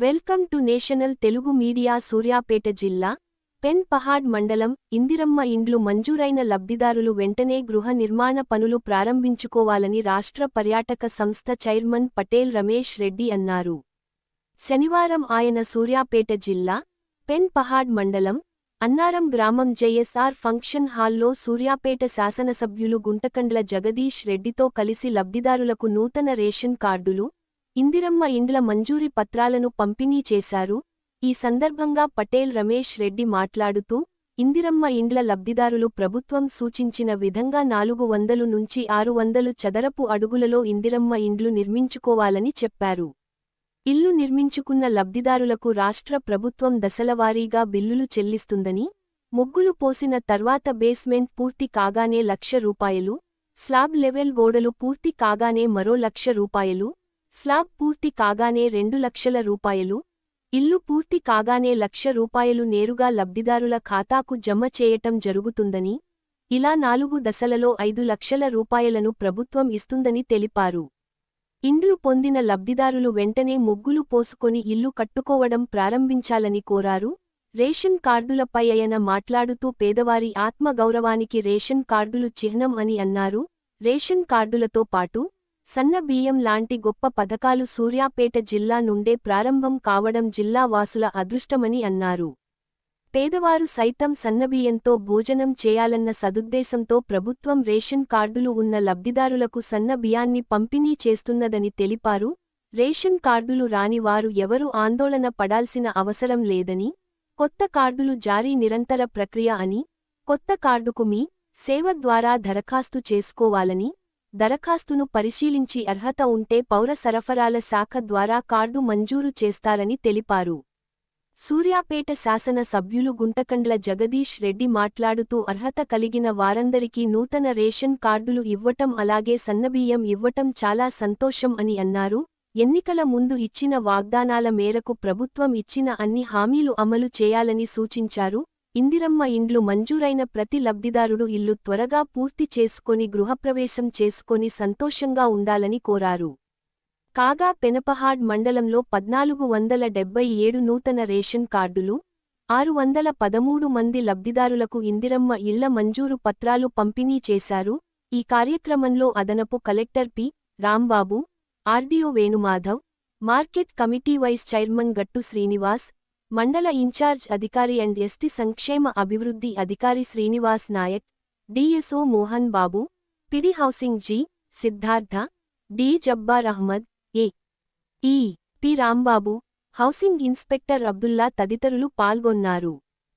Welcome to national Telugu media. Suryapet జిల్లా pen Pahad మండలం ఇందిరమ్మ ఇండ్లు మంజూరైన లబ్ధిదారులు వెంటనే గృహ నిర్మాణ పనులు ప్రారంభించుకోవాలని రాష్ట్ర పర్యాటక సంస్థ చైర్మన్ పటేల్ రమేష్ రెడ్డి అన్నారు. శనివారం ఆయన సూర్యాపేట జిల్లా పెన్ పహాడ్ మండలం అన్నారం గ్రామం జేఎస్ఆర్ ఫంక్షన్ హాల్లో సూర్యాపేట శాసనసభ్యులు గుంటకండ్ల జగదీష్ రెడ్డితో కలిసి లబ్ధిదారులకు నూతన రేషన్ కార్డులు, ఇందిరమ్మ ఇండ్ల మంజూరీ పత్రాలను పంపిణీ చేశారు. ఈ సందర్భంగా పటేల్ రమేష్ రెడ్డి మాట్లాడుతూ, ఇందిరమ్మ ఇండ్ల లబ్ధిదారులు ప్రభుత్వం సూచించిన విధంగా 400 నుంచి 600 చదరపు అడుగులలో ఇందిరమ్మ ఇండ్లు నిర్మించుకోవాలని చెప్పారు. ఇల్లు నిర్మించుకున్న లబ్ధిదారులకు రాష్ట్ర ప్రభుత్వం దశలవారీగా బిల్లులు చెల్లిస్తుందని, ముగ్గులు పోసిన తర్వాత బేస్మెంట్ పూర్తి కాగానే ₹1,00,000, స్లాబ్ లెవెల్ గోడలు పూర్తి కాగానే మరో ₹1,00,000, స్లాబ్ పూర్తి కాగానే ₹2,00,000, ఇల్లు పూర్తి కాగానే ₹1,00,000 నేరుగా లబ్ధిదారుల ఖాతాకు జమ చేయటం జరుగుతుందని, ఇలా 4 దశలలో ₹5,00,000 ప్రభుత్వం ఇస్తుందని తెలిపారు. ఇండ్లు పొందిన లబ్ధిదారులు వెంటనే ముగ్గులు పోసుకొని ఇల్లు కట్టుకోవడం ప్రారంభించాలని కోరారు. రేషన్ కార్డులపై ఆయన మాట్లాడుతూ పేదవారి ఆత్మగౌరవానికి రేషన్ కార్డులు చిహ్నం అని అన్నారు. రేషన్ కార్డులతో పాటు సన్న బియ్యం లాంటి గొప్ప పథకాలు సూర్యాపేట జిల్లా నుండే ప్రారంభం కావడం జిల్లా వాసుల అదృష్టమని అన్నారు. పేదవారు సైతం సన్నబియ్యంతో భోజనం చేయాలన్న సదుద్దేశంతో ప్రభుత్వం రేషన్ కార్డులు ఉన్న లబ్ధిదారులకు సన్న బియ్యాన్ని పంపిణీ చేస్తున్నదని తెలిపారు. రేషన్ కార్డులు రాని వారు ఎవరూ ఆందోళన పడాల్సిన అవసరం లేదని, కొత్త కార్డులు జారీ నిరంతర ప్రక్రియ అని, కొత్త కార్డుకు మీ సేవ ద్వారా దరఖాస్తు చేసుకోవాలని, దరఖాస్తును పరిశీలించి అర్హత ఉంటే పౌర సరఫరాల శాఖ ద్వారా కార్డు మంజూరు చేస్తారని తెలిపారు. సూర్యాపేట శాసన సభ్యులు గుంటకండ్ల జగదీష్ రెడ్డి మాట్లాడుతూ అర్హత కలిగిన వారందరికీ నూతన రేషన్ కార్డులు ఇవ్వటం అలాగే సన్నబియ్యం ఇవ్వటం చాలా సంతోషం అని అన్నారు. ఎన్నికల ముందు ఇచ్చిన వాగ్దానాల మేరకు ప్రభుత్వం ఇచ్చిన అన్ని హామీలు అమలు చేయాలని సూచించారు. ఇందిరమ్మ ఇండ్లు మంజూరైన ప్రతి లబ్ధిదారుడు ఇల్లు త్వరగా పూర్తి చేసుకొని గృహప్రవేశం చేసుకొని సంతోషంగా ఉండాలని కోరారు. కాగా పెనపహాడ్ మండలంలో 1477 నూతన రేషన్ కార్డులు, 613 మంది లబ్ధిదారులకు ఇందిరమ్మ ఇళ్ల మంజూరు పత్రాలు పంపిణీ చేశారు. ఈ కార్యక్రమంలో అదనపు collector P. Rambabu, RDO Venumadhav, market committee vice chairman Gattu Srinivas, మండల ఇన్ఛార్జ్ అధికారి అండ్ ఎస్టీ సంక్షేమ అభివృద్ధి అధికారి Srinivas Naik, DSO Mohan Babu, PD housing G. Siddhartha, D. Jabbar Ahmed, A. E. P. Rambabu, housing inspector Abdullah తదితరులు పాల్గొన్నారు.